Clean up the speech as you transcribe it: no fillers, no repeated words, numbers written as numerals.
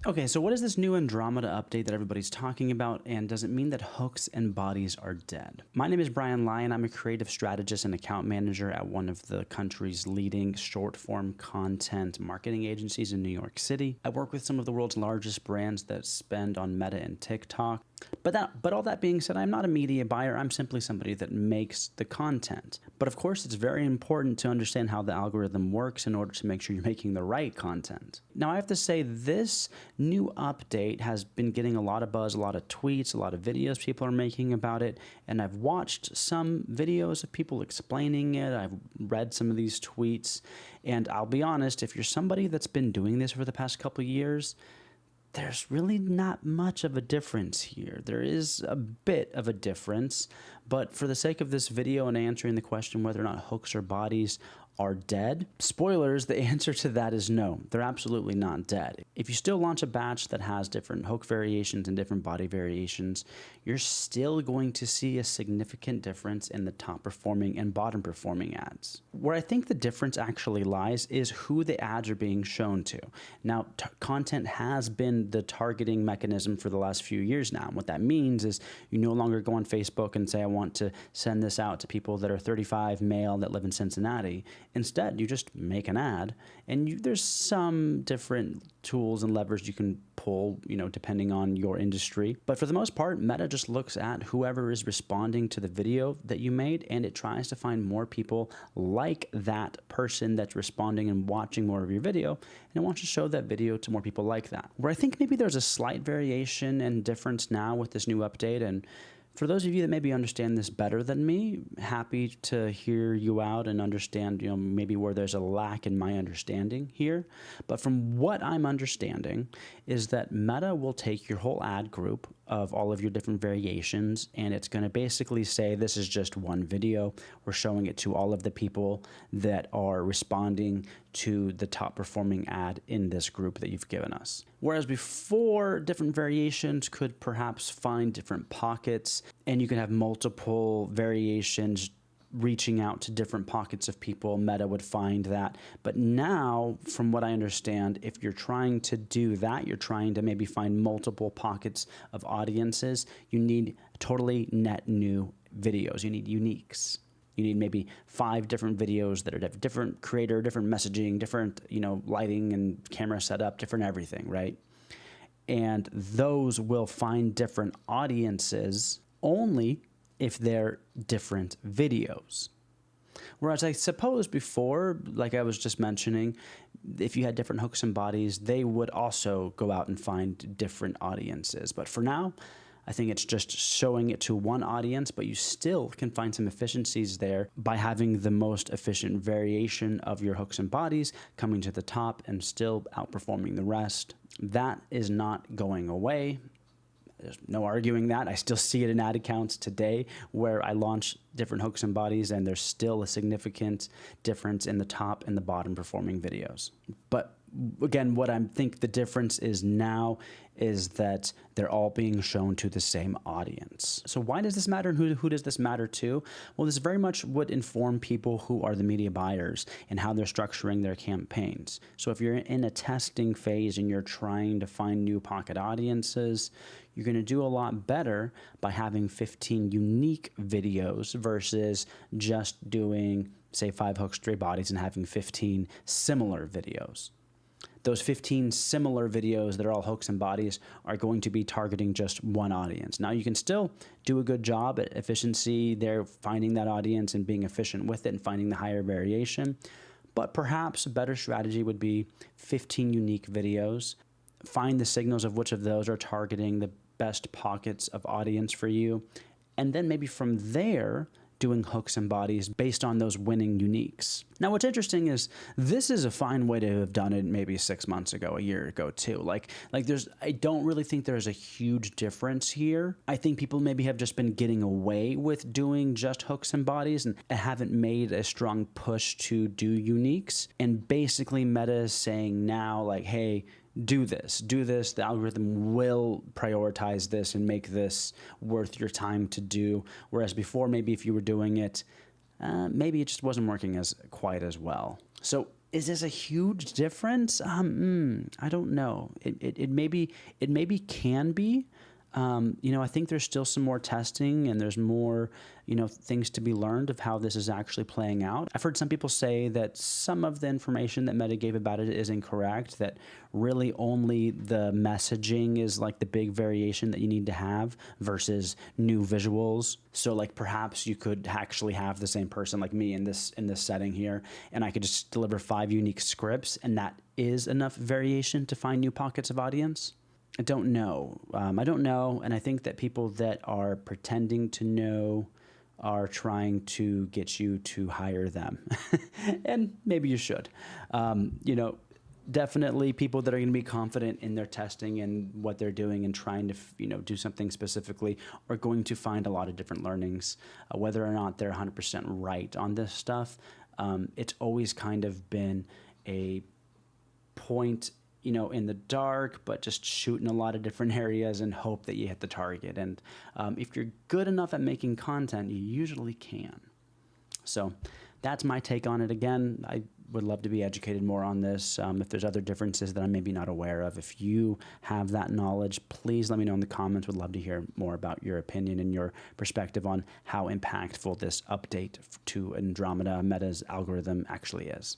Okay, so what is this new Andromeda update that everybody's talking about, and does it mean that hooks and bodies are dead? My name is Brian Lyon. I'm a creative strategist and account manager at one of the country's leading short-form content marketing agencies in New York City. I work with some of the world's largest brands that spend on Meta and TikTok. But all that being said, I'm not a media buyer. I'm simply somebody that makes the content. But of course, it's very important to understand how the algorithm works in order to make sure you're making the right content. Now, I have to say this new update has been getting a lot of buzz, a lot of tweets, a lot of videos people are making about it. And I've watched some videos of people explaining it. I've read some of these tweets. And I'll be honest, if you're somebody that's been doing this for the past couple of years, there's really not much of a difference here. There is a bit of a difference, but for the sake of this video and answering the question whether or not hooks or bodies are dead, spoilers, the answer to that is no. They're absolutely not dead. If you still launch a batch that has different hook variations and different body variations, you're still going to see a significant difference in the top performing and bottom performing ads. Where I think the difference actually lies is who the ads are being shown to. Now, content has been the targeting mechanism for the last few years now. And what that means is you no longer go on Facebook and say, I want to send this out to people that are 35, male, that live in Cincinnati. Instead, you just make an ad, and there's some different tools and levers you can pull, depending on your industry. But for the most part, Meta just looks at whoever is responding to the video that you made, and it tries to find more people like that person that's responding and watching more of your video, and it wants to show that video to more people like that. Where I think maybe there's a slight variation and difference now with this new update, and for those of you that maybe understand this better than me, happy to hear you out and understand, maybe where there's a lack in my understanding here. But from what I'm understanding is that Meta will take your whole ad group of all of your different variations, and it's going to basically say, this is just one video. We're showing it to all of the people that are responding to the top performing ad in this group that you've given us. Whereas before, different variations could perhaps find different pockets, and you can have multiple variations reaching out to different pockets of people. Meta would find that. But now, from what I understand, if you're trying to do that, you're trying to maybe find multiple pockets of audiences, you need totally net new videos. You need uniques. You need maybe 5 different videos that are different creator, different messaging, different, lighting and camera setup, different everything, right? And those will find different audiences only if they're different videos. Whereas I suppose before, like I was just mentioning, if you had different hooks and bodies, they would also go out and find different audiences. But for now, I think it's just showing it to one audience, but you still can find some efficiencies there by having the most efficient variation of your hooks and bodies coming to the top and still outperforming the rest. That is not going away. There's no arguing that. I still see it in ad accounts today where I launch different hooks and bodies, and there's still a significant difference in the top and the bottom performing videos. But again, what I think the difference is now is that they're all being shown to the same audience. So why does this matter, and who does this matter to? Well, this very much would inform people who are the media buyers and how they're structuring their campaigns. So if you're in a testing phase and you're trying to find new pocket audiences, you're going to do a lot better by having 15 unique videos versus just doing, say, 5 hooks, 3 bodies and having 15 similar videos. Those 15 similar videos that are all hooks and bodies are going to be targeting just one audience. Now, you can still do a good job at efficiency there, finding that audience and being efficient with it and finding the higher variation. But perhaps a better strategy would be 15 unique videos. Find the signals of which of those are targeting the best pockets of audience for you. And then maybe from there, doing hooks and bodies based on those winning uniques. Now, what's interesting is this is a fine way to have done it maybe 6 months ago, a year ago too. I don't really think there's a huge difference here. I think people maybe have just been getting away with doing just hooks and bodies and haven't made a strong push to do uniques. And basically Meta is saying now, like, hey, do this, the algorithm will prioritize this and make this worth your time to do. Whereas before, maybe if you were doing it, maybe it just wasn't working quite as well. So Is this a huge difference? I don't know. It maybe can be. I think there's still some more testing and there's more, things to be learned of how this is actually playing out. I've heard some people say that some of the information that Meta gave about it is incorrect, that really only the messaging is like the big variation that you need to have versus new visuals. So like perhaps you could actually have the same person like me in this setting here, and I could just deliver 5 unique scripts, and that is enough variation to find new pockets of audience. I don't know. And I think that people that are pretending to know are trying to get you to hire them. And maybe you should. Definitely people that are going to be confident in their testing and what they're doing and trying to, do something specifically are going to find a lot of different learnings. Whether or not they're 100% right on this stuff, it's always kind of been a point in the dark, but just shoot in a lot of different areas and hope that you hit the target. And if you're good enough at making content, you usually can. So that's my take on it. Again, I would love to be educated more on this. If there's other differences that I'm maybe not aware of, if you have that knowledge, please let me know in the comments. Would love to hear more about your opinion and your perspective on how impactful this update to Andromeda Meta's algorithm actually is.